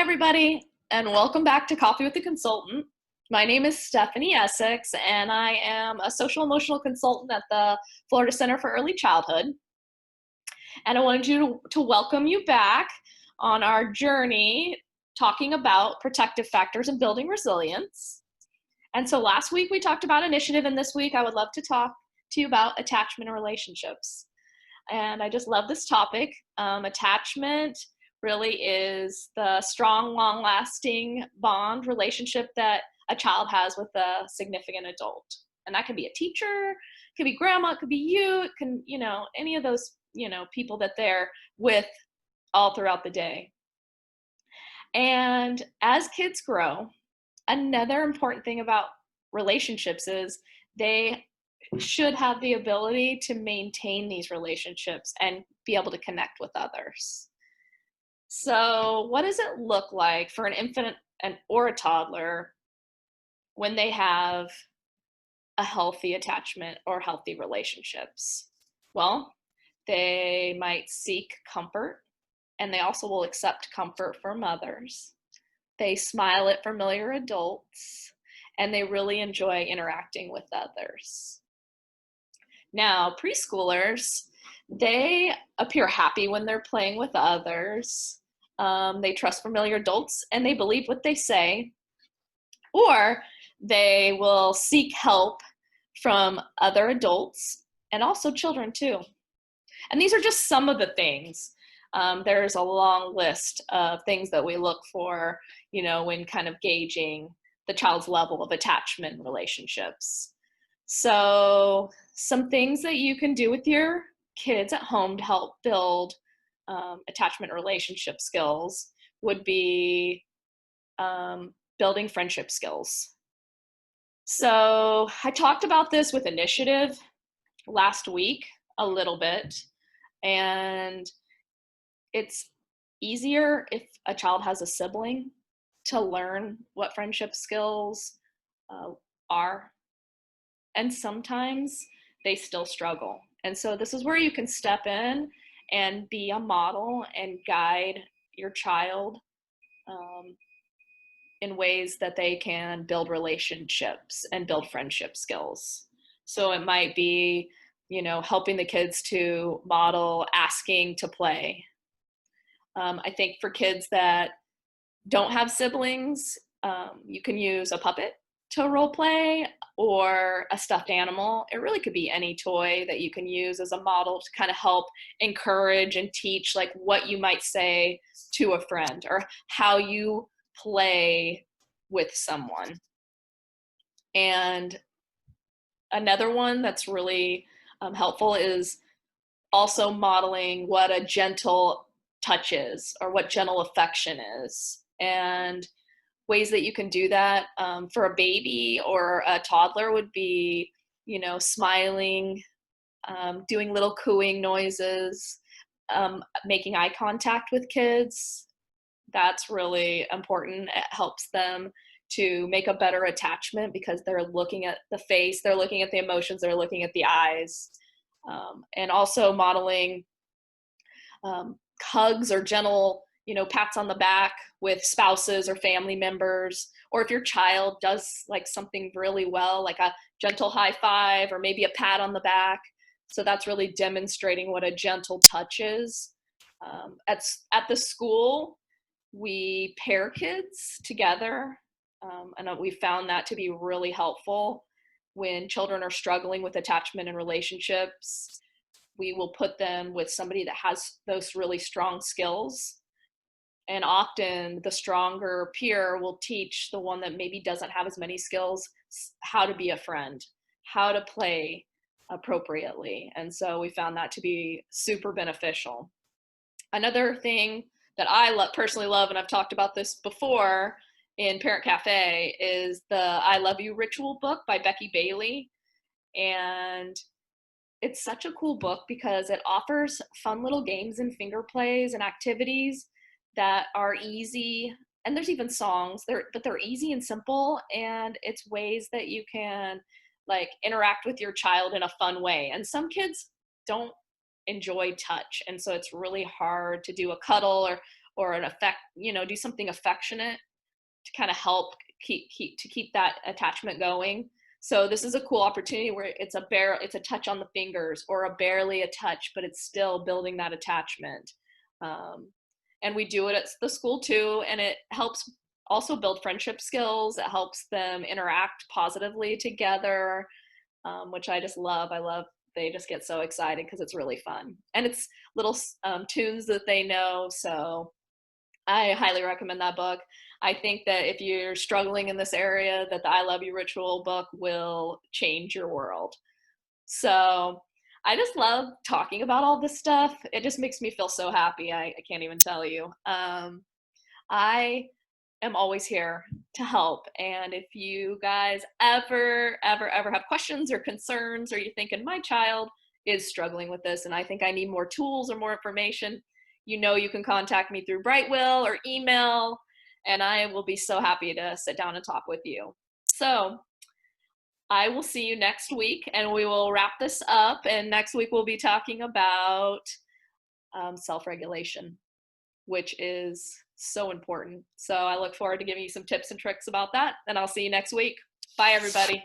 everybody, and welcome back to Coffee with the Consultant. My name is Stephanie Essex, and I am a social emotional consultant at the Florida Center for Early Childhood. And I wanted to welcome you back on our journey talking about protective factors and building resilience. And so last week we talked about initiative, and this week I would love to talk to you about attachment and relationships. And I just love this topic. Attachment really is the strong, long-lasting bond relationship that a child has with a significant adult. And that can be a teacher, it could be grandma, it could be you, it can, any of those, people that they're with all throughout the day. And as kids grow, another important thing about relationships is they should have the ability to maintain these relationships and be able to connect with others. So what does it look like for an infant or a toddler when they have a healthy attachment or healthy relationships? Well, they might seek comfort, and they also will accept comfort from others. They smile at familiar adults, and they really enjoy interacting with others. Now, preschoolers, they appear happy when they're playing with others. They trust familiar adults, and they believe what they say. Or they will seek help from other adults and also children too. And these are just some of the things. There's a long list of things that we look for, when kind of gauging the child's level of attachment relationships. So some things that you can do with your kids at home to help build attachment relationship skills would be building friendship skills. So I talked about this with initiative last week a little bit, and it's easier if a child has a sibling to learn what friendship skills are. And sometimes they still struggle. And so this is where you can step in and be a model and guide your child in ways that they can build relationships and build friendship skills. So it might be, helping the kids to model asking to play. I think for kids that don't have siblings, you can use a puppet to role play or a stuffed animal. It really could be any toy that you can use as a model to kind of help encourage and teach like what you might say to a friend or how you play with someone. And another one that's really helpful is also modeling what a gentle touch is or what gentle affection is. And ways that you can do that for a baby or a toddler would be, smiling, doing little cooing noises, making eye contact with kids. That's really important. It helps them to make a better attachment because they're looking at the face, they're looking at the emotions, they're looking at the eyes. And also modeling hugs or gentle, pats on the back with spouses or family members, or if your child does like something really well, like a gentle high five or maybe a pat on the back. So that's really demonstrating what a gentle touch is. At the school, we pair kids together, and we found that to be really helpful when children are struggling with attachment and relationships. We will put them with somebody that has those really strong skills. And often the stronger peer will teach the one that maybe doesn't have as many skills how to be a friend, how to play appropriately. And so we found that to be super beneficial. Another thing that I personally love, and I've talked about this before in Parent Cafe, is the I Love You Ritual book by Becky Bailey. And it's such a cool book because it offers fun little games and finger plays and activities that are easy, and there's even songs but they're easy and simple, and it's ways that you can like interact with your child in a fun way. And some kids don't enjoy touch, and so it's really hard to do a cuddle or an do something affectionate to kind of help keep that attachment going. So this is a cool opportunity where it's a touch on the fingers, or a barely a touch, but it's still building that attachment. And we do it at the school too, and it helps also build friendship skills. It helps them interact positively together, which I just love. They just get so excited because it's really fun, and it's little tunes that they know. So I highly recommend that book. I think that if you're struggling in this area, that the I Love You Ritual book will change your world. So I just love talking about all this stuff. It just makes me feel so happy. I can't even tell you. I am always here to help. And if you guys ever have questions or concerns, or you're thinking my child is struggling with this and I think I need more tools or more information, you can contact me through Brightwill or email, and I will be so happy to sit down and talk with you. So I will see you next week, and we will wrap this up. And next week we'll be talking about self-regulation, which is so important. So I look forward to giving you some tips and tricks about that, and I'll see you next week. Bye, everybody.